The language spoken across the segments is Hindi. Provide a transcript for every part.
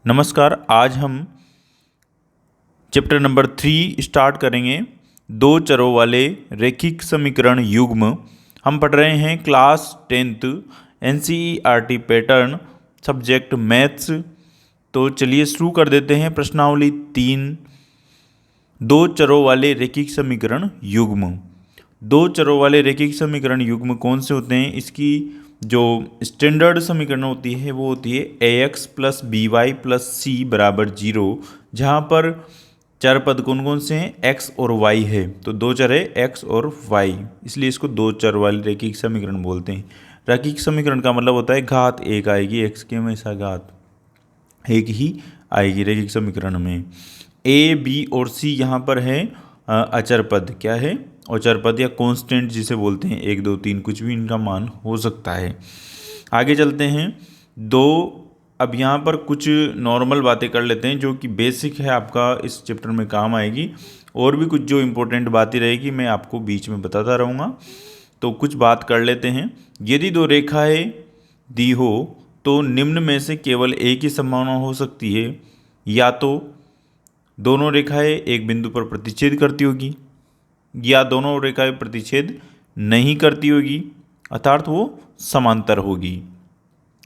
नमस्कार। आज हम चैप्टर नंबर 3 स्टार्ट करेंगे। दो चरों वाले रैखिक समीकरण युग्म। हम पढ़ रहे हैं class 10th NCERT pattern subject maths. तो चलिए शुरू कर देते हैं। प्रश्नावली 3, दो चरों वाले रैखिक समीकरण युग्म। दो चरों वाले रैखिक समीकरण युग्म कौन से होते हैं? इसकी जो स्टैंडर्ड समीकरण होती है वो होती है ax plus b y plus c बराबर 0, जहाँ पर चर पद कौन कौन से हैं? x और y है। तो दो चर है x और y, इसलिए इसको दो चर वाले रैखिक समीकरण बोलते हैं। रैखिक समीकरण का मतलब होता है घात एक आएगी, x की हमेशा घात एक ही आएगी रैखिक समीकरण में। a, b और c यहाँ पर है अचर पद। क्या है? अचर पद या कांस्टेंट जिसे बोलते हैं। 1, 2, 3 कुछ भी इनका मान हो सकता है। आगे चलते हैं। अब यहाँ पर कुछ नॉर्मल बातें कर लेते हैं जो कि बेसिक है, आपका इस चैप्टर में काम आएगी। और भी कुछ जो इम्पोर्टेंट बातें रहेगी मैं आपको बीच में बताता रहूँगा। तो कुछ बात कर लेते हैं। यदि दो रेखाएं दी हो तो निम्न में से केवल एक ही संभावना हो सकती है, या तो दोनों रेखाएं एक बिंदु पर प्रतिच्छेद करती होगी, या दोनों रेखाएं प्रतिच्छेद नहीं करती होगी अर्थात वो समांतर होगी,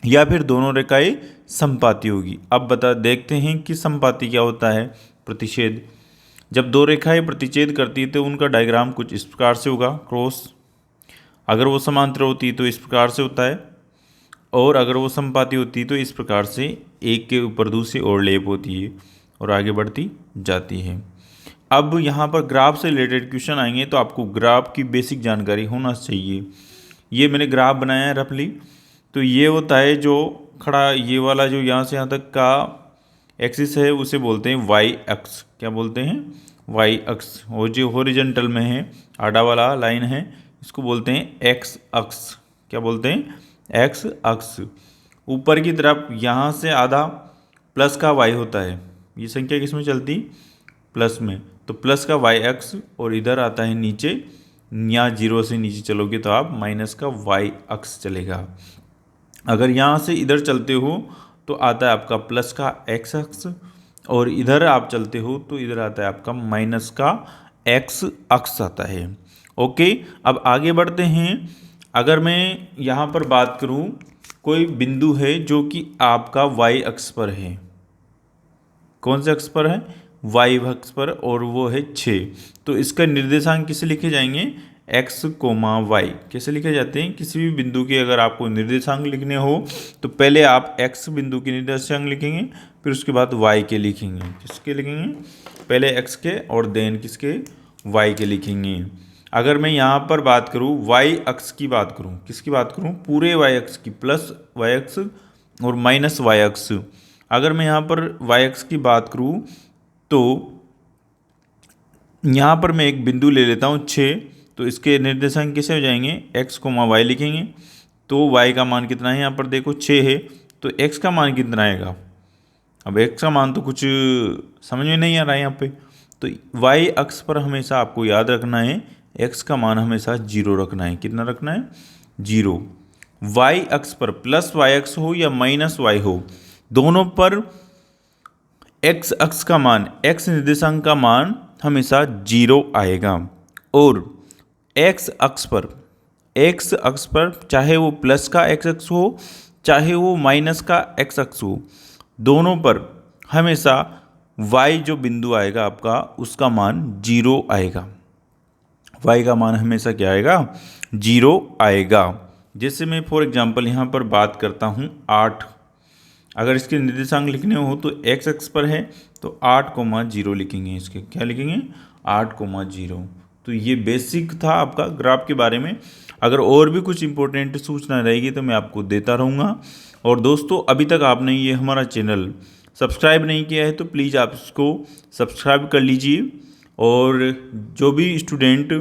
या फिर दोनों रेखाएं समपाती होगी। अब देखते हैं कि समपाती क्या होता है। प्रतिच्छेद, जब दो रेखाएं प्रतिच्छेद करती है तो उनका डायग्राम कुछ इस प्रकार से होगा, क्रॉस। अगर वो समांतर होती है तो इस प्रकार से होता है, और अगर वो समपाती होती है तो इस प्रकार से एक के ऊपर दूसरी ओवरलैप होती है और आगे बढ़ती जाती है। अब यहाँ पर ग्राफ से रिलेटेड क्वेश्चन आएंगे तो आपको ग्राफ की बेसिक जानकारी होना चाहिए। ये मैंने ग्राफ बनाया है रफली। तो ये होता है जो खड़ा, ये वाला जो यहाँ से यहाँ तक का एक्सिस है उसे बोलते हैं वाई अक्ष। क्या बोलते हैं? वाई अक्ष। और जो हॉरिजॉन्टल में है आड़ा वाला लाइन है इसको बोलते हैं एक्स अक्ष। क्या बोलते हैं? एक्स अक्ष। ऊपर की तरफ यहाँ से आधा प्लस का वाई होता है। ये संख्या किस में चलती? प्लस में। तो प्लस का वाई अक्ष, और इधर आता है नीचे, यहाँ 0 से नीचे चलोगे तो आप माइनस का वाई अक्ष चलेगा। अगर यहाँ से इधर चलते हो तो आता है आपका प्लस का एक्स अक्ष, और इधर आप चलते हो तो इधर आता है आपका माइनस का एक्स अक्ष आता है। ओके, अब आगे बढ़ते हैं। अगर मैं यहाँ पर बात करूँ, कोई बिंदु है जो कि आपका वाई अक्ष पर है। कौन से अक्ष पर है? वाई अक्ष पर, और वो है 6। तो इसका निर्देशांक किसे लिखे जाएंगे? x, y। कैसे लिखे जाते हैं? किसी भी बिंदु के अगर आपको निर्देशांक लिखने हो तो पहले आप x बिंदु के निर्देशांक लिखेंगे, फिर उसके बाद y के लिखेंगे। किसके लिखेंगे? पहले x के और देन किसके? y के लिखेंगे। अगर मैं यहाँ पर बात करूँ y अक्ष की बात करूँ, किसकी बात करूँ? पूरे y अक्ष की, प्लस y अक्ष और माइनस y अक्ष। अगर मैं यहाँ पर y अक्ष की बात करूँ तो यहाँ पर मैं एक बिंदु ले लेता हूँ 6। तो इसके निर्देशांक कैसे हो जाएंगे? x, y लिखेंगे। तो y का मान कितना है? यहाँ पर देखो 6 है, तो x का मान कितना आएगा? अब x का मान तो कुछ समझ में नहीं आ रहा है यहाँ पे। तो y अक्ष पर हमेशा आपको याद रखना है x का मान हमेशा 0 रखना है। कितना रखना है? 0। y अक्ष पर प्लस y अक्ष हो या माइनस y हो, दोनों पर x अक्ष का मान, x निर्देशांक का मान हमेशा 0 आएगा। और x अक्ष पर चाहे वो प्लस का x अक्ष हो चाहे वो माइनस का x अक्ष हो, दोनों पर हमेशा y जो बिंदु आएगा आपका उसका मान 0 आएगा। y का मान हमेशा क्या आएगा? 0 आएगा। जैसे मैं फॉर एग्जांपल यहाँ पर बात करता हूँ 8। अगर इसके निर्देशांक लिखने हो तो x अक्ष पर है तो 8,0 लिखेंगे। इसके क्या लिखेंगे? 8,0। तो ये बेसिक था आपका ग्राफ के बारे में। अगर और भी कुछ इंपॉर्टेंट सूचना रहेगी तो मैं आपको देता रहूँगा। और दोस्तों, अभी तक आपने ये हमारा चैनल सब्सक्राइब नहीं किया है तो प्लीज़ आप इसको सब्सक्राइब कर लीजिए। और जो भी स्टूडेंट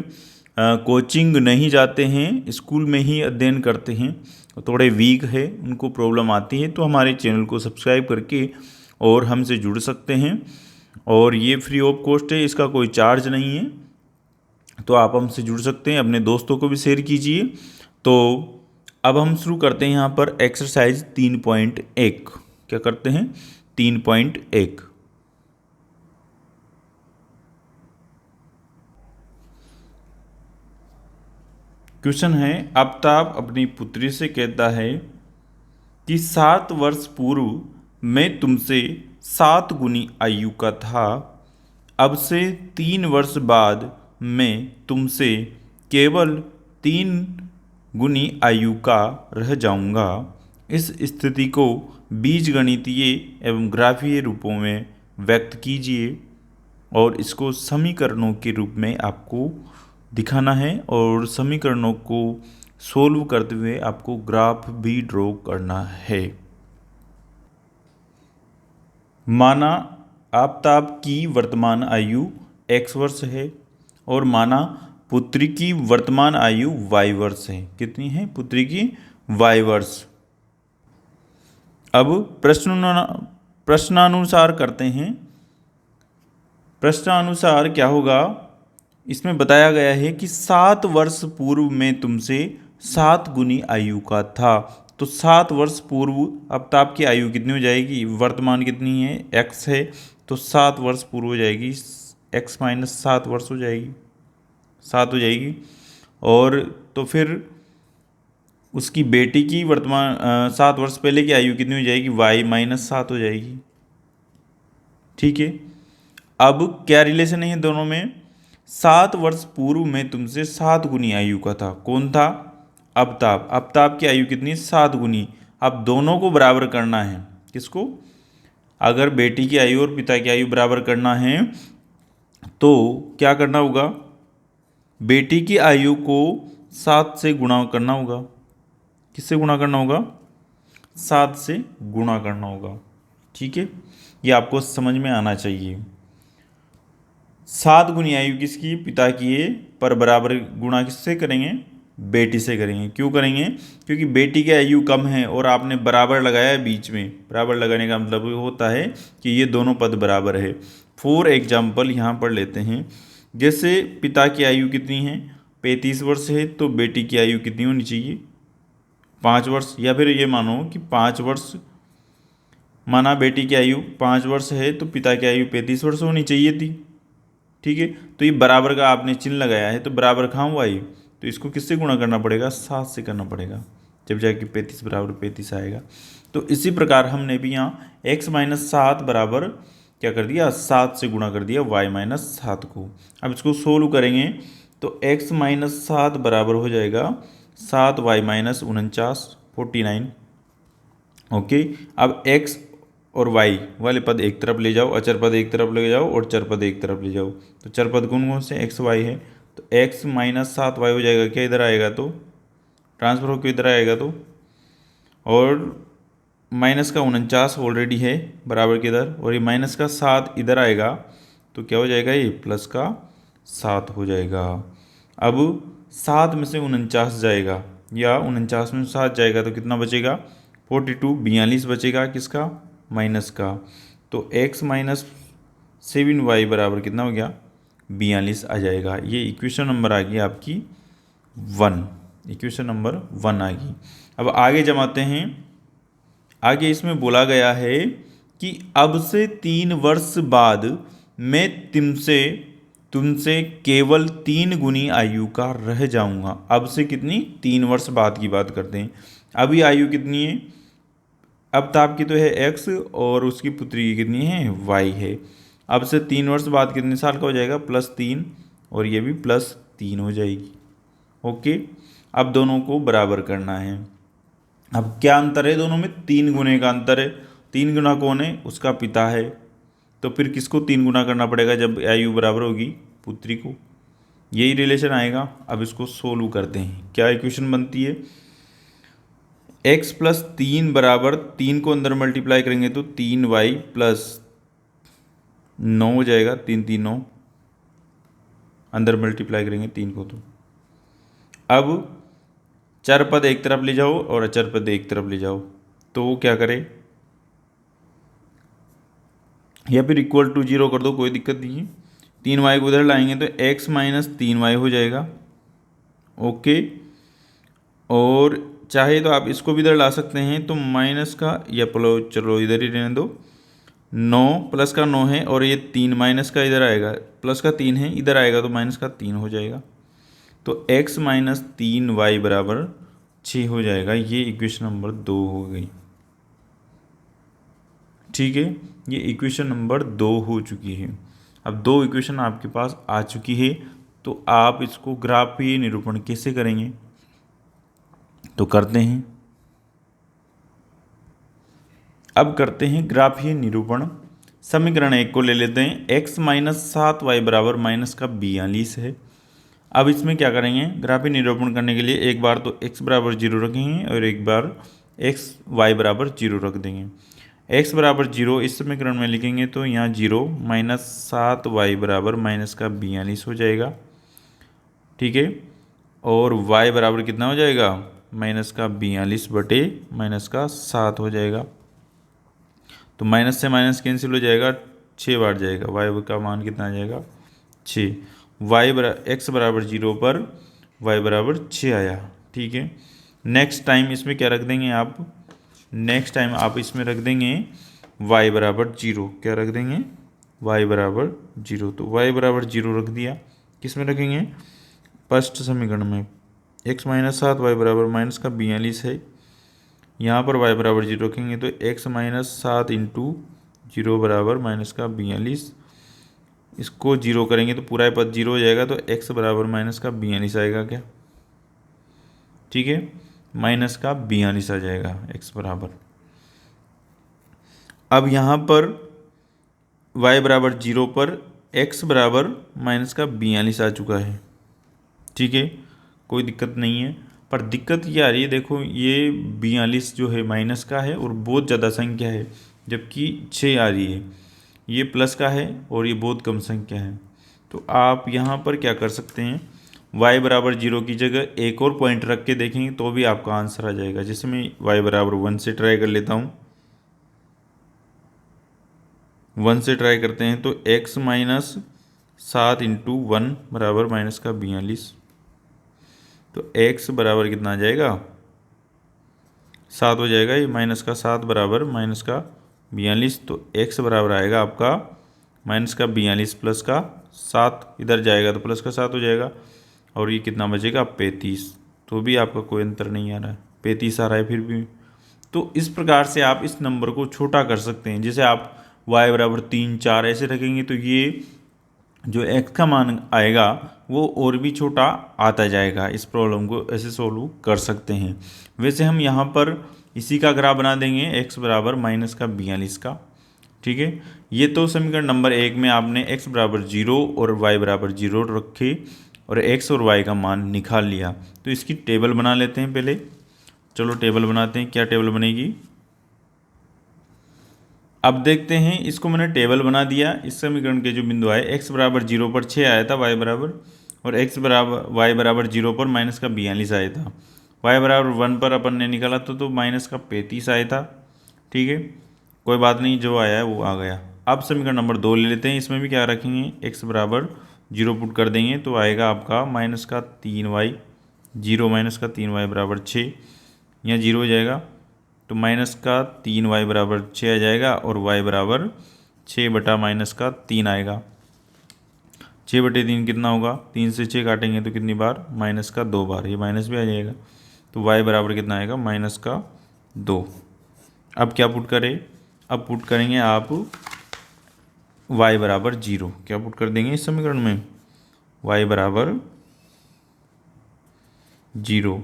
कोचिंग नहीं जाते हैं, स्कूल में ही अध्ययन करते हैं, थोड़े वीक है, उनको प्रॉब्लम आती है, तो हमारे चैनल को सब्सक्राइब करके और हमसे जुड़ सकते हैं। और ये फ्री ऑफ कॉस्ट है, इसका कोई चार्ज नहीं है, तो आप हमसे जुड़ सकते हैं। अपने दोस्तों को भी शेयर कीजिए। तो अब हम शुरू करते हैं यहाँ पर एक्सरसाइज 3.1। क्या करते हैं? 3.1। क्वेश्चन है, आफ्ताब अपनी पुत्री से कहता है कि 7 वर्ष पूर्व मैं तुमसे 7 गुनी आयु का था, अब से 3 वर्ष बाद मैं तुमसे केवल 3 गुनी आयु का रह जाऊंगा। इस स्थिति को बीजगणितीय एवं ग्राफीय रूपों में व्यक्त कीजिए और इसको समीकरणों के रूप में आपको दिखाना है और समीकरणों को सोल्व करते हुए आपको ग्राफ भी ड्रॉ करना है। माना आफ्ताब की वर्तमान आयु x वर्ष है और माना पुत्री की वर्तमान आयु y वर्ष है। कितनी है पुत्री की? y वर्ष। अब प्रश्नानुसार करते हैं। प्रश्नानुसार क्या होगा? इसमें बताया गया है कि 7 वर्ष पूर्व में तुमसे 7 गुनी आयु का था, तो 7 वर्ष पूर्व आफ्ताब की आयु कितनी हो जाएगी? वर्तमान कितनी है? x है, तो 7 वर्ष पूर्व हो जाएगी x माइनस 7 वर्ष हो जाएगी, 7 हो जाएगी। और तो फिर उसकी बेटी की वर्तमान 7 वर्ष पहले की आयु कितनी हो जाएगी? y माइनस 7 हो जाएगी। ठीक है, अब क्या रिलेशन है दोनों में? 7 वर्ष पूर्व में तुमसे 7 गुनी आयु का था। कौन था? आफ्ताब। आफ्ताब की आयु कितनी? 7 गुनी। अब दोनों को बराबर करना है। किसको? अगर बेटी की आयु और पिता की आयु बराबर करना है तो क्या करना होगा? बेटी की आयु को 7 से गुणा करना होगा। किससे गुणा करना होगा? 7 से गुणा करना होगा। ठीक है, ये आपको समझ में आना चाहिए। 7 गुनी आयु किसकी? पिता की है, पर बराबर गुणा किससे करेंगे? बेटी से करेंगे। क्यों करेंगे? क्योंकि बेटी की आयु कम है और आपने बराबर लगाया बीच में। बराबर लगाने का मतलब होता है कि ये दोनों पद बराबर है। फॉर एग्जाम्पल यहाँ पर लेते हैं, जैसे पिता की आयु कितनी है? 35 वर्ष है, तो बेटी की आयु कितनी होनी चाहिए? 5 वर्ष। या फिर ये मानो कि 5 वर्ष, माना बेटी की आयु 5 वर्ष है तो पिता की आयु 35 वर्ष होनी चाहिए थी। ठीक है, तो ये बराबर का आपने चिन्ह लगाया है, तो बराबर कहाँ हुआ ये? तो इसको किससे गुणा करना पड़ेगा? 7 से करना पड़ेगा, जब जाके 35 बराबर 35 आएगा। तो इसी प्रकार हमने भी यहाँ x माइनस 7 बराबर क्या कर दिया? 7 से गुणा कर दिया y माइनस 7 को। अब इसको सोल्व करेंगे तो x माइनस 7 बराबर हो जाएगा 7y माइनस 49, 49। ओके, अब x और y वाले पद एक तरफ ले जाओ, अचर पद एक तरफ ले जाओ और चर पद एक तरफ ले जाओ। तो चर पद कौन कौन से? x y है, तो x माइनस 7y हो जाएगा। क्या इधर आएगा? तो ट्रांसफर होकर इधर आएगा तो, और माइनस का 49 ऑलरेडी है बराबर के इधर, और ये माइनस का 7 इधर आएगा, तो क्या हो जाएगा? ये प्लस का 7 हो जाएगा। अब 7 में से 49 जाएगा, या 49 में 7 जाएगा तो कितना बचेगा? 42, 42 बचेगा। किसका? माइनस का। तो x माइनस 7y बराबर कितना हो गया? 42 आ जाएगा। ये इक्वेशन नंबर आ गई आपकी 1। इक्वेशन नंबर 1 आ गई। अब आगे जमाते हैं। आगे इसमें बोला गया है कि अब से 3 वर्ष बाद मैं तुमसे केवल 3 गुनी आयु का रह जाऊंगा। अब से कितनी? 3 वर्ष बाद की बात करते हैं। अभी आयु कितनी है? आफ्ताब की तो है x और उसकी पुत्री की कितनी है? y है। अब से 3 वर्ष बाद कितने साल का हो जाएगा? +3, और ये भी +3 हो जाएगी। ओके, अब दोनों को बराबर करना है। अब क्या अंतर है दोनों में? 3 गुने का अंतर है। 3 गुना कौन है? उसका पिता है। तो फिर किसको 3 गुना करना पड़ेगा जब आयु बराबर होगी? पुत्री को। यही रिलेशन आएगा। अब इसको सोल्व करते हैं। क्या इक्वेशन बनती है? x प्लस 3 बराबर 3 को अंदर मल्टीप्लाई करेंगे तो 3y प्लस 9 हो जाएगा। 3 3 9, अंदर मल्टीप्लाई करेंगे 3 को। तो अब चर पद एक तरफ ले जाओ और अचर पद एक तरफ ले जाओ, तो वो क्या करे? या फिर इक्वल टू 0 कर दो, कोई दिक्कत नहीं है। 3y को उधर लाएंगे तो x माइनस 3y हो जाएगा। ओके, और चाहे तो आप इसको भी इधर ला सकते हैं, तो माइनस का, या चलो इधर ही रहने दो, 9 प्लस का 9 है और ये 3 माइनस का इधर आएगा, प्लस का 3 है इधर आएगा तो माइनस का 3 हो जाएगा। तो x माइनस 3y बराबर 6 हो जाएगा। ये इक्वेशन नंबर 2 हो गई। ठीक है, ये इक्वेशन नंबर 2 हो चुकी है। अब 2 इक्वेशन आपके पास आ चुकी है, तो आप इसको ग्राफीय निरूपण कैसे करेंगे तो करते हैं। अब करते हैं ग्राफीय निरूपण। समीकरण 1 को ले लेते हैं। x माइनस 7y बराबर माइनस का 42 है। अब इसमें क्या करेंगे, ग्राफीय निरूपण करने के लिए एक बार तो x बराबर 0 रखेंगे और एक बार y बराबर 0 रख देंगे। x बराबर 0 इस समीकरण में लिखेंगे तो यहाँ 0 माइनस 7y बराबर माइनस का 42 हो जाएगा। ठीक है, और y बराबर कितना हो जाएगा, माइनस का 42 बटे माइनस का 7 हो जाएगा। तो माइनस से माइनस कैंसिल हो जाएगा, 6 बार जाएगा, y का मान कितना आ जाएगा 6। x बराबर 0 पर y बराबर 6 आया। ठीक है, नेक्स्ट टाइम इसमें क्या रख देंगे आप, नेक्स्ट टाइम आप इसमें रख देंगे y बराबर 0। क्या रख देंगे, y बराबर 0। तो y बराबर 0 रख दिया। किस में रखेंगे, फर्स्ट समीकरण में। x माइनस 7y बराबर माइनस का 42 है, यहाँ पर y बराबर 0 रखेंगे तो x माइनस 7 इंटू 0 बराबर माइनस का 42। इसको 0 करेंगे तो पूरा पद 0 हो जाएगा, तो x बराबर माइनस का 42 आएगा क्या। ठीक है, माइनस का 42 आ जाएगा x बराबर। अब यहाँ पर y बराबर 0 पर x बराबर माइनस का 42 आ चुका है। ठीक है, कोई दिक्कत नहीं है, पर दिक्कत ये आ रही है, देखो ये 42 जो है माइनस का है और बहुत ज़्यादा संख्या है, जबकि 6 आ रही है, ये प्लस का है और ये बहुत कम संख्या है। तो आप यहाँ पर क्या कर सकते हैं, y बराबर 0 की जगह एक और पॉइंट रख के देखेंगे तो भी आपका आंसर आ जाएगा। जैसे मैं y बराबर 1 से ट्राई कर लेता हूँ, 1 से ट्राई करते हैं तो x माइनस 7 इंटू 1 बराबर माइनस का 42। तो x बराबर कितना आ जाएगा, 7 हो जाएगा। ये माइनस का 7 बराबर माइनस का 42, तो x बराबर आएगा आपका माइनस का 42 प्लस का 7, इधर जाएगा तो प्लस का 7 हो जाएगा, और ये कितना बचेगा 35। तो भी आपका कोई अंतर नहीं आ रहा है, 35 आ रहा है फिर भी। तो इस प्रकार से आप इस नंबर को छोटा कर सकते हैं। जैसे आप y बराबर 3 4 ऐसे रखेंगे तो ये जो x का मान आएगा वो और भी छोटा आता जाएगा। इस प्रॉब्लम को ऐसे सोल्व कर सकते हैं। वैसे हम यहाँ पर इसी का ग्राफ बना देंगे, x बराबर माइनस का 42 का। ठीक है, ये तो समीकरण नंबर 1 में आपने x बराबर 0 और y बराबर 0 रखे और x और y का मान निकाल लिया। तो इसकी टेबल बना लेते हैं पहले। चलो टेबल बनाते हैं। क्या टेबल बनेगी, अब देखते हैं। इसको मैंने टेबल बना दिया। इस समीकरण के जो बिंदु आए, x बराबर 0 पर 6 आया था y बराबर, और y बराबर 0 पर माइनस का 42 आया था। y बराबर 1 पर अपन ने निकाला तो माइनस का 35 आया था। ठीक है, कोई बात नहीं, जो आया है वो आ गया। अब समीकरण नंबर 2 ले लेते हैं। इसमें भी क्या रखेंगे, x बराबर 0 पुट कर देंगे तो आएगा आपका माइनस का 3y, 0 माइनस का 3y बराबर 6, यहाँ 0 हो जाएगा तो माइनस का 3y बराबर 6 आ जाएगा, और y बराबर 6 बटा माइनस का 3 आएगा। 6 बटे 3 कितना होगा, 3 से 6 काटेंगे तो कितनी बार, माइनस का 2 बार, ये माइनस भी आ जाएगा। तो y बराबर कितना आएगा, माइनस का 2। अब क्या पुट करें, अब पुट करेंगे आप y बराबर 0। क्या पुट कर देंगे इस समीकरण में, y बराबर 0,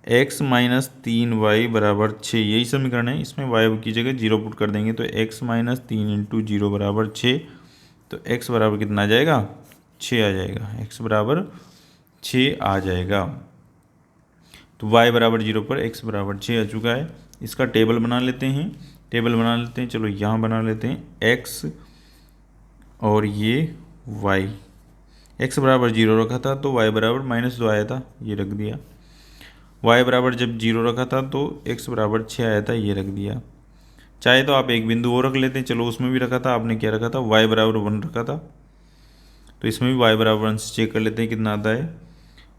x माइनस 3y बराबर 6, यही समीकरण है। इसमें y की जगह 0 पुट कर देंगे तो x माइनस 3 इंटू 0 बराबर 6, तो x बराबर कितना आ जाएगा, 6 आ जाएगा। x बराबर 6 आ जाएगा। तो y बराबर 0 पर x बराबर 6 आ चुका है। इसका टेबल बना लेते हैं। टेबल बना लेते हैं, चलो यहाँ बना लेते हैं x और ये y। x बराबर 0 रखा था तो y बराबर -2 आया था, ये रख दिया। y बराबर जब 0 रखा था तो x बराबर 6 आया था, ये रख दिया। चाहे तो आप एक बिंदु और रख लेते हैं, चलो उसमें भी रखा था आपने, क्या रखा था, y बराबर 1 रखा था, तो इसमें भी y बराबर 1 से चेक कर लेते हैं कितना आता है।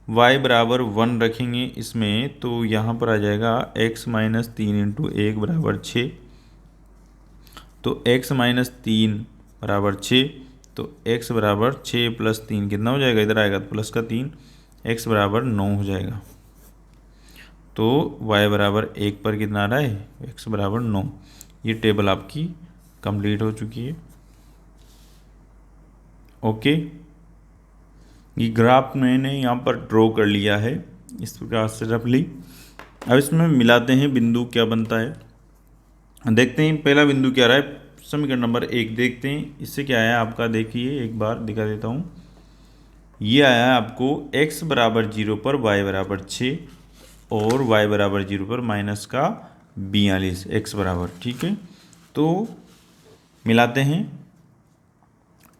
y बराबर 1 रखेंगे इसमें तो यहाँ पर आ जाएगा x माइनस 3 इंटू 1 बराबर 6, तो x माइनस 3 बराबर 6, तो x बराबर 6 प्लस 3 कितना हो जाएगा, इधर आएगा तो प्लस का 3, x बराबर 9 हो जाएगा। तो y बराबर 1 पर कितना आ रहा है, x बराबर 9। ये टेबल आपकी कंप्लीट हो चुकी है। ओके, ये ग्राफ मैंने यहाँ पर ड्रॉ कर लिया है इस प्रकार से रफली। अब इसमें मिलाते हैं बिंदु क्या बनता है। देखते हैं पहला बिंदु क्या रहा है, समीकरण नंबर 1 देखते हैं। इससे क्या आया आपका, देखिए एक बार दिखा देता हूँ। ये आया है आपको x बराबर 0 पर y बराबर 6 और y बराबर 0 पर माइनस का 42 x बराबर, ठीक है। तो मिलाते हैं,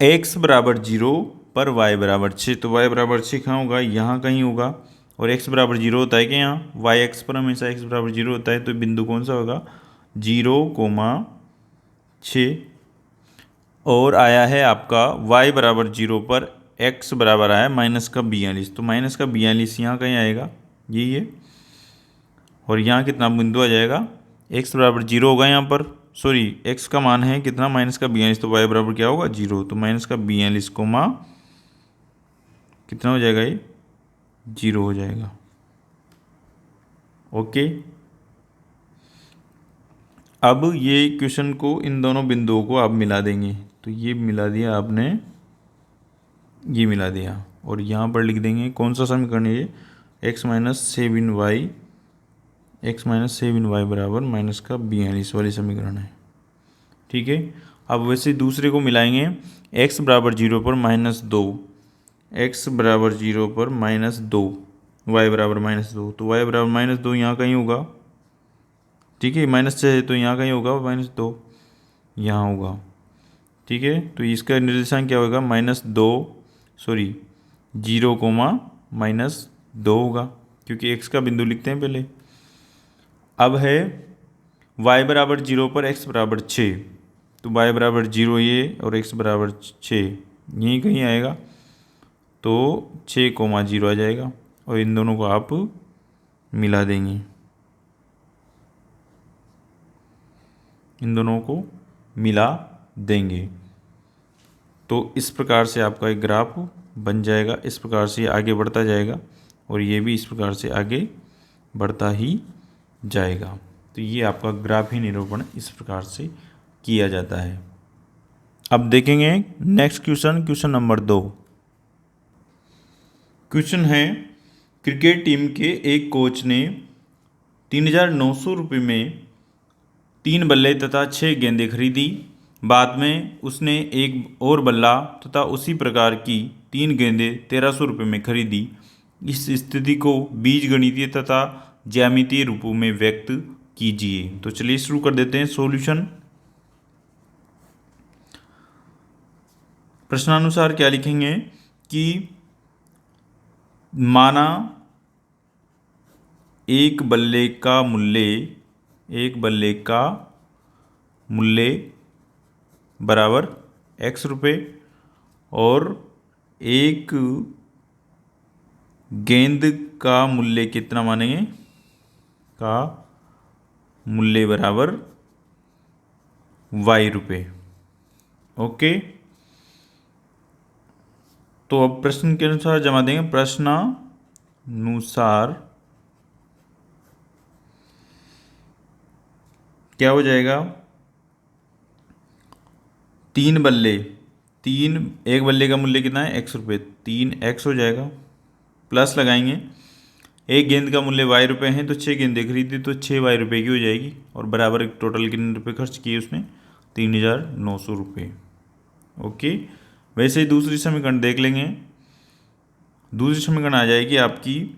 x बराबर 0 पर y बराबर 6, तो y बराबर 6 कहाँ होगा, यहाँ कहीं होगा। और x बराबर 0 होता है कि यहाँ y x पर हमेशा x बराबर 0 होता है, तो बिंदु कौन सा होगा, 0,6। और आया है आपका y बराबर 0 पर x बराबर आया माइनस का 42, तो माइनस का 42 यहाँ कहीं आएगा, यही है। और यहाँ कितना बिंदु आ जाएगा, x बराबर 0 होगा यहाँ पर, सॉरी x का मान है कितना, माइनस का 42, तो y बराबर क्या होगा 0, तो माइनस का 42 कोमा कितना हो जाएगा, ये 0 हो जाएगा। ओके, अब ये क्वेश्चन को, इन दोनों बिंदुओं को आप मिला देंगे, तो ये मिला दिया आपने, ये मिला दिया, और यहाँ पर लिख देंगे कौन सा समीकरण है ये, x minus 7y, x minus 7y बराबर माइनस का 42 वाली समीकरण है, ठीक है। अब वैसे दूसरे को मिलाएंगे, x बराबर 0 पर माइनस 2, x बराबर 0 पर माइनस 2, y बराबर माइनस 2, तो y बराबर माइनस 2 यहाँ कहीं होगा, ठीक है। माइनस 6 है तो यहाँ कहीं होगा, -2 यहाँ होगा, ठीक है। तो इसका निर्देशांक क्या होगा, -2, सॉरी 0, -2 होगा, क्योंकि x का बिंदु लिखते हैं पहले। अब है y बराबर 0 पर x बराबर 6, तो y बराबर 0 ये और x बराबर 6 यहीं कहीं आएगा, तो 6,0 आ जाएगा, और इन दोनों को आप मिला देंगे, इन दोनों को मिला देंगे, तो इस प्रकार से आपका एक ग्राफ बन जाएगा। इस प्रकार से आगे बढ़ता जाएगा, और ये भी इस प्रकार से आगे बढ़ता ही जाएगा। तो ये आपका ग्राफी निरूपण इस प्रकार से किया जाता है। अब देखेंगे next question, question number 2। Question है, क्रिकेट टीम के एक कोच ने 3,900 रुपये में 3 बल्ले तथा 6 गेंदें खरीदी। बाद में उसने एक और बल्ला तथा उसी प्रकार की 3 गेंदें 1,300 रुपये में खरीदी। इस स्थिति को बीजगणितीय तथा ज्यामितीय रूपों में व्यक्त कीजिए। तो चलिए शुरू कर देते हैं सॉल्यूशन। प्रश्नानुसार क्या लिखेंगे कि माना एक बल्ले का मूल्य बराबर x रुपये और एक गेंद का मूल्य कितना मानेंगे, का मूल्य बराबर y रुपये। ओके, तो अब प्रश्न के अनुसार जमा देंगे। प्रश्नानुसार क्या हो जाएगा, 3 बल्ले, एक बल्ले का मूल्य कितना है x रुपये, 3x हो जाएगा, प्लस लगाएंगे, एक गेंद का मूल्य y रुपये है तो 6 गेंदें खरीदी तो 6 y रुपये की हो जाएगी, और बराबर टोटल कितने रुपये खर्च किए उसने, 3,900 रुपये। ओके, वैसे ही दूसरी समीकरण देख लेंगे। दूसरी समीकरण आ जाएगी आपकी,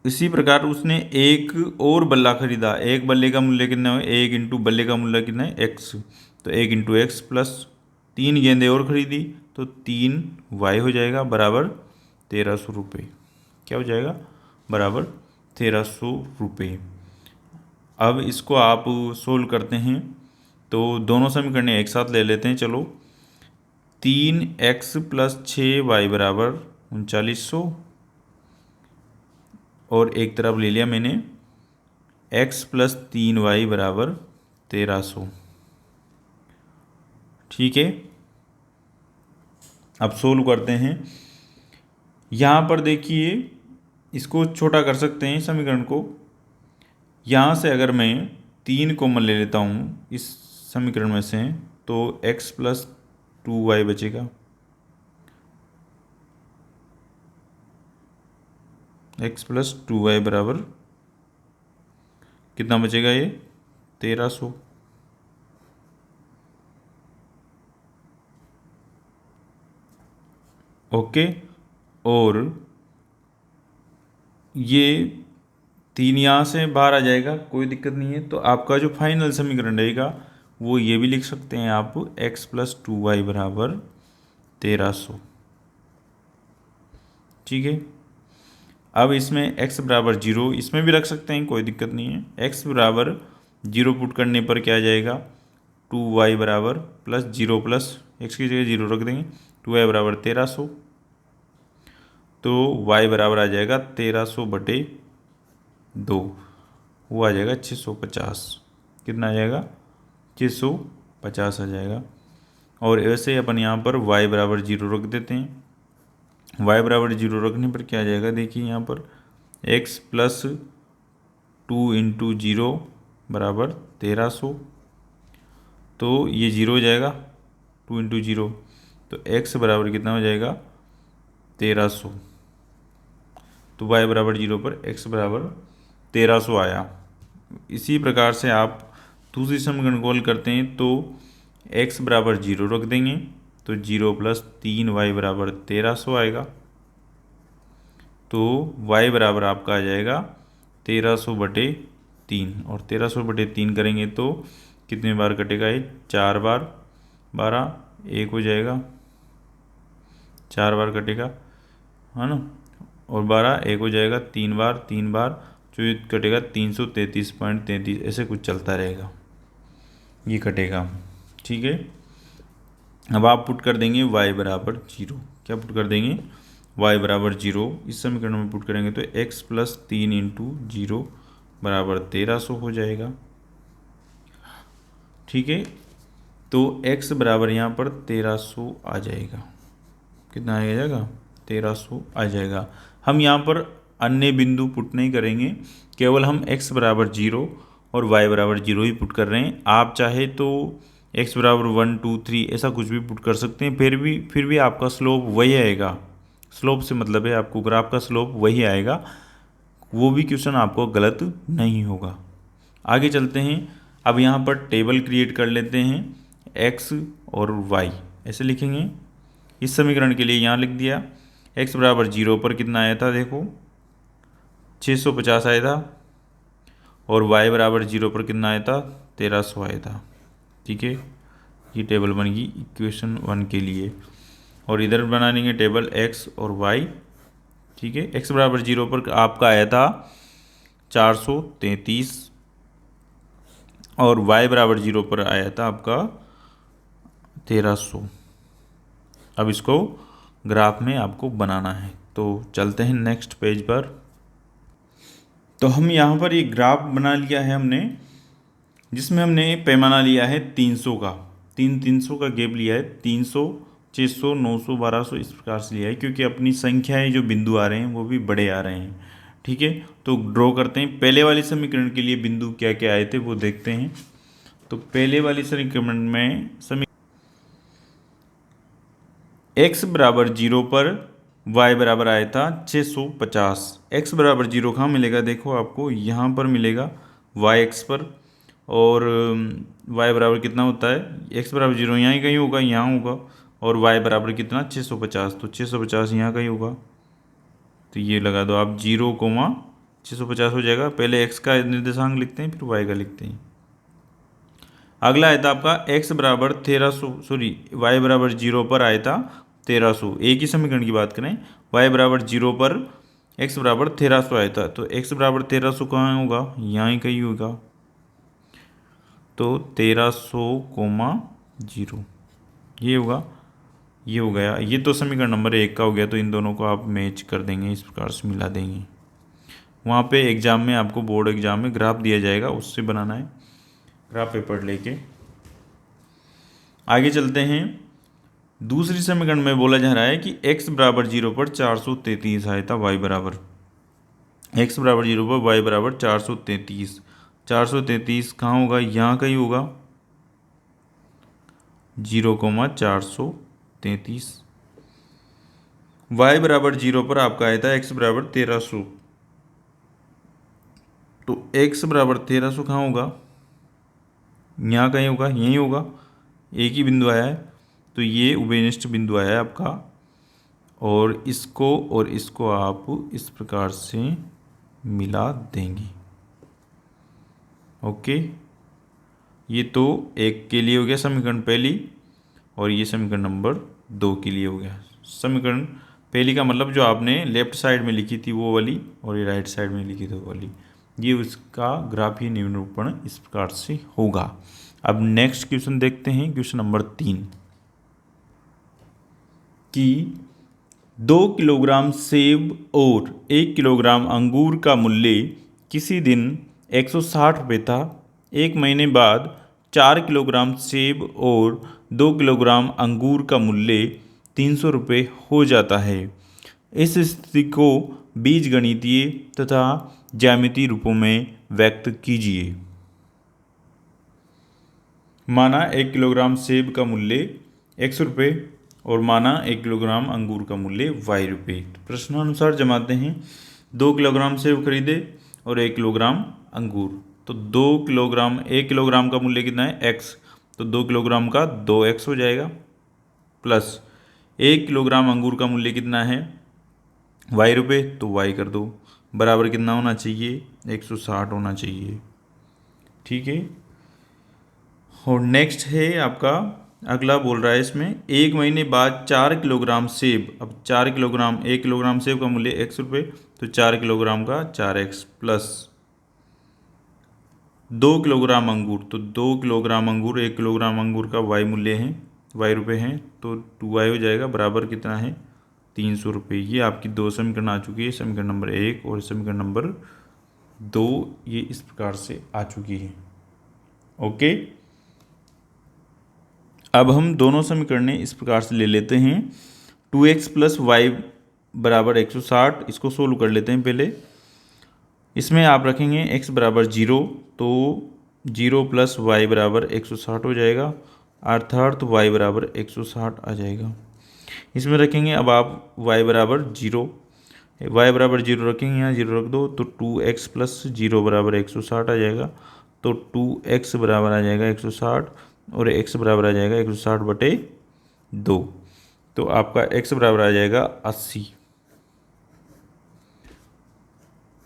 इसी प्रकार उसने एक और बल्ला खरीदा, एक बल्ले का मूल्य कितना है, 1 इंटू बल्ले का मूल्य कितना है x, तो 1 इंटू एक्स प्लस 3 गेंदें और खरीदी तो 3y हो जाएगा बराबर 1,300 रुपये। क्या हो जाएगा, बराबर 1,300 रुपये। अब इसको आप सोल्व करते हैं तो दोनों समीकरण एक साथ ले लेते हैं। चलो, 3x प्लस 6y बराबर 3,900, और एक तरफ ले लिया मैंने x प्लस 3y बराबर 1,300। ठीक है, अब सोल्व करते हैं। यहाँ पर देखिए, इसको छोटा कर सकते हैं समीकरण को। यहाँ से अगर मैं 3 कॉमन ले लेता हूँ इस समीकरण में से, तो x प्लस 2y बचेगा। x प्लस 2y बराबर कितना बचेगा? ये 1300। ओके, और ये 3 यहाँ से बाहर आ जाएगा, कोई दिक्कत नहीं है। तो आपका जो फाइनल समीकरण रहेगा वो ये भी लिख सकते हैं आप, x प्लस 2y बराबर 1300। ठीक है, अब इसमें x बराबर 0 इसमें भी रख सकते हैं, कोई दिक्कत नहीं है। x बराबर 0 पुट करने पर क्या आ जाएगा? 2y बराबर प्लस 0 प्लस x की जगह 0 रख देंगे, 2y बराबर 1300। तो y बराबर आ जाएगा 1300/2, वो आ जाएगा 650। कितना आ जाएगा? 650 आ जाएगा। और ऐसे अपन यहाँ पर y बराबर 0 रख देते हैं। y बराबर 0 रखने पर क्या आ जाएगा? देखिए यहाँ पर x प्लस 2 इंटू 0 बराबर 1300। तो ये 0 हो जाएगा, 2 इंटू 0, तो x बराबर कितना हो जाएगा? 1300। तो y बराबर 0 पर x बराबर 1300 आया। इसी प्रकार से आप दूसरी समीकरण को हल करते हैं, तो x बराबर 0 रख देंगे, तो 0 प्लस 3y बराबर 1300 आएगा। तो y बराबर आपका आ जाएगा 1300/3, और 1300/3 करेंगे तो कितने बार कटेगा? ये 4 बार, 12 1 हो जाएगा, 4 बार कटेगा, है ना, और 12 1 हो जाएगा, 3 बार, 3 बार, जो ये कटेगा 333.33, ऐसे कुछ चलता रहेगा, ये कटेगा। ठीक है, अब आप पुट कर देंगे y बराबर 0। क्या पुट कर देंगे? y बराबर 0 इस समीकरण में पुट करेंगे तो x प्लस 3 इंटू 0 बराबर 1300 हो जाएगा। ठीक है, तो x बराबर यहाँ पर 1300 आ जाएगा। कितना आ जाएगा? 1300 आ जाएगा। हम यहाँ पर अन्य बिंदु पुट नहीं करेंगे, केवल हम x बराबर 0 और y बराबर 0 ही पुट कर रहे हैं। आप चाहे तो x बराबर 1 2 3 ऐसा कुछ भी पुट कर सकते हैं, फिर भी आपका स्लोप वही आएगा। स्लोप से मतलब है आपको ग्राफ का स्लोप वही आएगा, वो भी क्वेश्चन आपको गलत नहीं होगा। आगे चलते हैं, अब यहाँ पर टेबल क्रिएट कर लेते हैं, x और y ऐसे लिखेंगे। इस समीकरण के लिए यहाँ लिख दिया, x बराबर 0 पर कितना आया था? देखो 650 आया था, और y बराबर 0 पर कितना आया था? 1300 आया था। ठीक है, ये टेबल बन गई इक्वेशन 1 के लिए। और इधर बना लेंगे टेबल x और y। ठीक है, x बराबर 0 पर आपका आया था 433, और y बराबर 0 पर आया था आपका 1300। अब इसको ग्राफ में आपको बनाना है, तो चलते हैं नेक्स्ट पेज पर। तो हम यहाँ पर ये ग्राफ बना लिया है हमने, जिसमें हमने पैमाना लिया है 300 का, 300 का गैप लिया है। 300, 600, 900, 1200 इस प्रकार से लिया है, क्योंकि अपनी संख्याएं जो बिंदु आ रहे हैं वो भी बड़े आ रहे हैं। ठीक है, तो ड्रॉ करते हैं। पहले वाले समीकरण के लिए बिंदु क्या क्या आए थे वो देखते हैं। तो पहले वाले समीकरण में x बराबर 0 पर y बराबर आया था 650। x बराबर 0 कहाँ मिलेगा? देखो आपको यहाँ पर मिलेगा y x पर, और y बराबर कितना होता है? x बराबर 0 यहाँ ही कहीं होगा, यहाँ होगा, और y बराबर कितना? 650, तो 650 यहाँ कहीं होगा। तो ये लगा दो आप, 0, 650 हो जाएगा। पहले x का निर्देशांक लिखते हैं, फिर y का लिखते हैं। अगला आया था आपका x बराबर 1300, y बराबर 0 पर आया था 1300। एक ही समीकरण की बात करें, y बराबर 0 पर x बराबर 1300 आया था, तो x बराबर 1300 कहाँ होगा? यहाँ ही कहीं होगा। तो 1300, 0 ये होगा, ये हो गया। ये तो समीकरण नंबर 1 का हो गया। तो इन दोनों को आप मैच कर देंगे, इस प्रकार से मिला देंगे। वहाँ पे एग्ज़ाम में आपको, बोर्ड एग्ज़ाम में ग्राफ दिया जाएगा, उससे बनाना है, ग्राफ पेपर लेके। आगे चलते हैं। दूसरी समीकरण में बोला जा रहा है कि x बराबर 0 पर 433 आया था y बराबर, x बराबर 0 पर y बराबर 433। 433 कहाँ होगा, यहाँ कहीं होगा, 0,433। y बराबर 0 पर आपका आया था x बराबर 1300, तो x बराबर 1300 कहाँ होगा, यहाँ कहीं होगा, यहीं होगा, एक ही बिंदु आया है, तो ये उभयनिष्ठ बिंदु आया है आपका। और इसको आप इस प्रकार से मिला देंगे। ओके, ये तो एक के लिए हो गया समीकरण पहली, और ये समीकरण नंबर 2 के लिए हो गया। समीकरण पहली का मतलब जो आपने लेफ्ट साइड में लिखी थी वो वाली, और ये राइट साइड में लिखी थी वो वाली, ये उसका ग्राफीय निरूपण इस प्रकार से होगा। अब नेक्स्ट क्वेश्चन देखते हैं, क्वेश्चन नंबर 3 कि 2 किलोग्राम सेब और 1 किलोग्राम अंगूर का मूल्य किसी दिन 160 रुपये था। एक महीने बाद 4 किलोग्राम सेब और 2 किलोग्राम अंगूर का मूल्य 300 रुपये हो जाता है। इस स्थिति को बीजगणितीय तथा ज्यामितीय रूपों में व्यक्त कीजिए। माना 1 किलोग्राम सेब का मूल्य 100 रुपये और माना 1 किलोग्राम अंगूर का मूल्य y रुपये। प्रश्नानुसार जमाते हैं। 2 किलोग्राम सेब खरीदे और 1 किलोग्राम अंगूर, तो 2 किलोग्राम, 1 किलोग्राम का मूल्य कितना है x, तो 2 किलोग्राम का 2x हो जाएगा, प्लस 1 किलोग्राम अंगूर का मूल्य कितना है y रुपये, तो y कर दो, बराबर कितना होना चाहिए, 160 होना चाहिए। ठीक है। और नेक्स्ट है आपका अगला, बोल रहा है इसमें 1 महीने बाद 4 किलोग्राम सेब। अब 4 किलोग्राम, 1 किलोग्राम सेब का मूल्य 100 रुपये, तो 4 किलोग्राम का 4x, प्लस 2 किलोग्राम अंगूर, तो 2 किलोग्राम अंगूर, 1 किलोग्राम अंगूर का y मूल्य है, y रुपये हैं, तो 2y हो जाएगा, बराबर कितना है 300 रुपये। ये आपकी 2 समीकरण आ चुकी है, समीकरण नंबर 1 और समीकरण नंबर 2, ये इस प्रकार से आ चुकी है। ओके, अब हम दोनों समीकरणें इस प्रकार से ले लेते हैं। 2x प्लस वाई बराबर 160, इसको सोल्व कर लेते हैं पहले। इसमें आप रखेंगे x बराबर 0, तो 0 प्लस वाई बराबर 160 हो जाएगा, अर्थात y बराबर 160 आ जाएगा। इसमें रखेंगे अब आप y बराबर 0, y बराबर 0 रखेंगे, यहाँ 0 रख दो, तो 2x प्लस 0 बराबर 160 आ जाएगा, तो 2x बराबर आ जाएगा 160 और x बराबर आ जाएगा 160/2, तो आपका x बराबर आ जाएगा 80।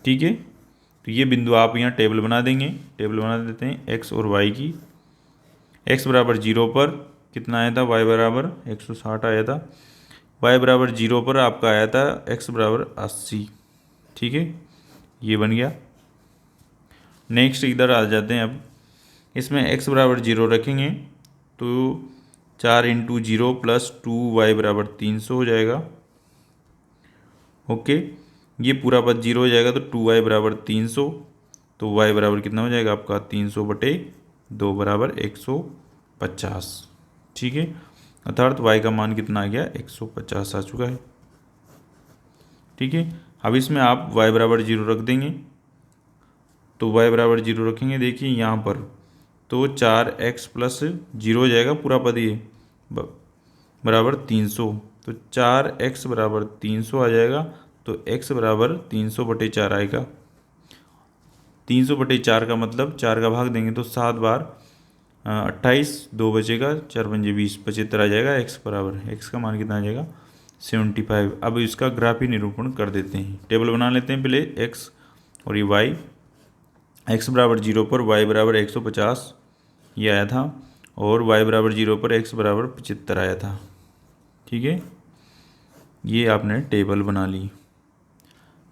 ठीक है, तो ये बिंदु आप यहाँ टेबल बना देंगे, टेबल बना देते हैं x और y की। x बराबर 0 पर कितना आया था, y बराबर 160 आया था, y बराबर 0 पर आपका आया था x बराबर 80। ठीक है, ये बन गया। नेक्स्ट इधर आ जाते हैं। अब इसमें x बराबर 0 रखेंगे, तो 4 × 0 प्लस 2y बराबर 300 हो जाएगा। ओके, ये पूरा पद 0 हो जाएगा, तो 2y बराबर 300, तो y बराबर कितना हो जाएगा आपका 300/2 बराबर 150। ठीक है, अर्थात y का मान कितना आ गया 150 आ चुका है। ठीक है, अब इसमें आप y बराबर 0 रख देंगे, तो y बराबर 0 रखेंगे, देखिए यहाँ पर, तो 4x प्लस 0 हो जाएगा, पूरा पद ये बराबर 300, तो 4x बराबर 300 आ जाएगा, तो x बराबर 300/4 आएगा। 300/4 का मतलब 4 का भाग देंगे तो 7 बार 28, 2 बचेगा, 4 पंजे 20, 75 आ जाएगा। x बराबर, x का मान कितना आ जाएगा 75। अब इसका ग्राफी निरूपण कर देते हैं, टेबल बना लेते हैं पहले x और ये y। x बराबर 0 पर y बराबर 150 ये आया था, और y बराबर 0 पर x बराबर 75 आया था। ठीक है, ये आपने टेबल बना ली।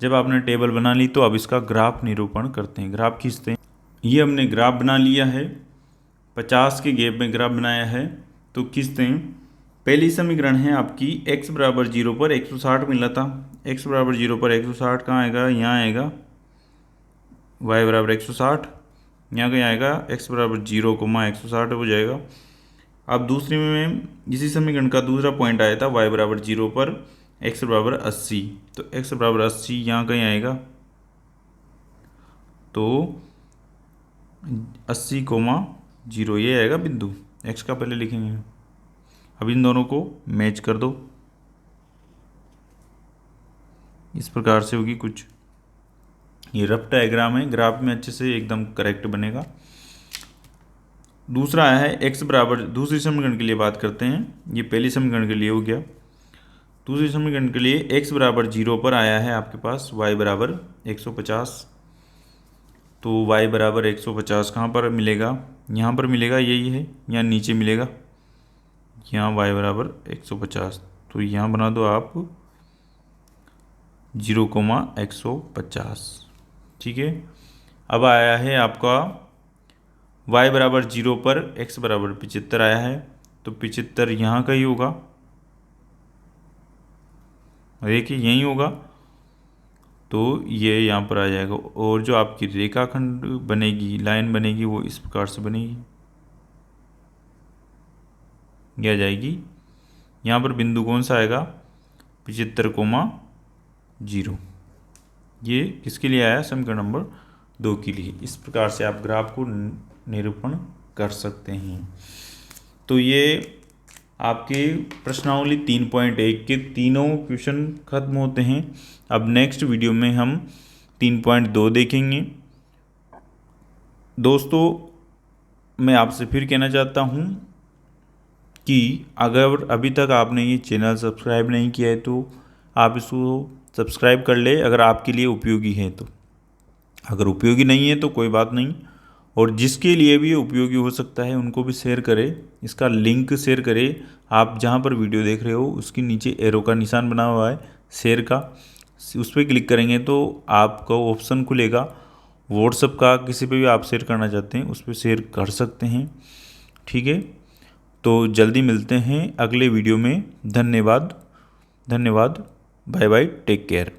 जब आपने टेबल बना ली तो अब इसका ग्राफ निरूपण करते हैं, ग्राफ खींचते हैं। ये हमने ग्राफ बना लिया है, 50 के गैप में ग्राफ बनाया है, तो खींचते हैं। पहली समीकरण है आपकी x बराबर 0 पर 160 मिला था, x बराबर 0 पर 160 कहाँ आएगा, यहाँ आएगा, y बराबर 160, यहाँ कहीं आएगा, x बराबर 0, 160 हो जाएगा। अब दूसरे में इसी समीकरण का दूसरा पॉइंट आया था y बराबर 0 पर x बराबर 80, तो x बराबर 80 यहाँ कहीं आएगा, तो 80,0 ये आएगा बिंदु, x का पहले लिखेंगे। अब इन दोनों को मैच कर दो, इस प्रकार से होगी कुछ। ये रफ डायग्राम है, ग्राफ में अच्छे से एकदम करेक्ट बनेगा। दूसरा आया है x बराबर, दूसरी समीकरण के लिए बात करते हैं, ये पहली समीकरण के लिए हो गया। दूसरी समीकरण के लिए x बराबर 0 पर आया है आपके पास y बराबर 150, तो y बराबर 150 कहाँ पर मिलेगा, यहाँ पर मिलेगा, यही है, यहाँ नीचे मिलेगा, यहाँ y बराबर 150, तो यहाँ बना दो आप 0,150, ठीक है। अब आया है आपका y बराबर 0 पर x बराबर 75 आया है, तो 75 यहाँ का ही होगा, देखिए यही होगा, तो ये यहाँ पर आ जाएगा। और जो आपकी रेखाखंड बनेगी, लाइन बनेगी, वो इस प्रकार से बनेगी, ये आ जाएगी। यहाँ पर बिंदु कौन सा आएगा, 75,0, ये किसके लिए आया, समीकरण नंबर 2 के लिए। इस प्रकार से आप ग्राफ को निरूपण कर सकते हैं। तो ये आपके प्रश्नावली 3.1 के तीनों क्वेश्चन खत्म होते हैं। अब नेक्स्ट वीडियो में हम 3.2 देखेंगे। दोस्तों, मैं आपसे फिर कहना चाहता हूँ कि अगर अभी तक आपने ये चैनल सब्सक्राइब नहीं किया है तो आप इसको सब्सक्राइब कर ले, अगर आपके लिए उपयोगी है तो। अगर उपयोगी नहीं है तो कोई बात नहीं, और जिसके लिए भी उपयोगी हो सकता है उनको भी शेयर करें, इसका लिंक शेयर करें। आप जहाँ पर वीडियो देख रहे हो उसके नीचे एरो का निशान बना हुआ है शेयर का, उस पर क्लिक करेंगे तो आपका ऑप्शन खुलेगा व्हाट्सएप का, किसी पे भी आप शेयर करना चाहते हैं उस पर शेयर कर सकते हैं, ठीक है। तो जल्दी मिलते हैं अगले वीडियो में। धन्यवाद, बाय बाय, टेक केयर।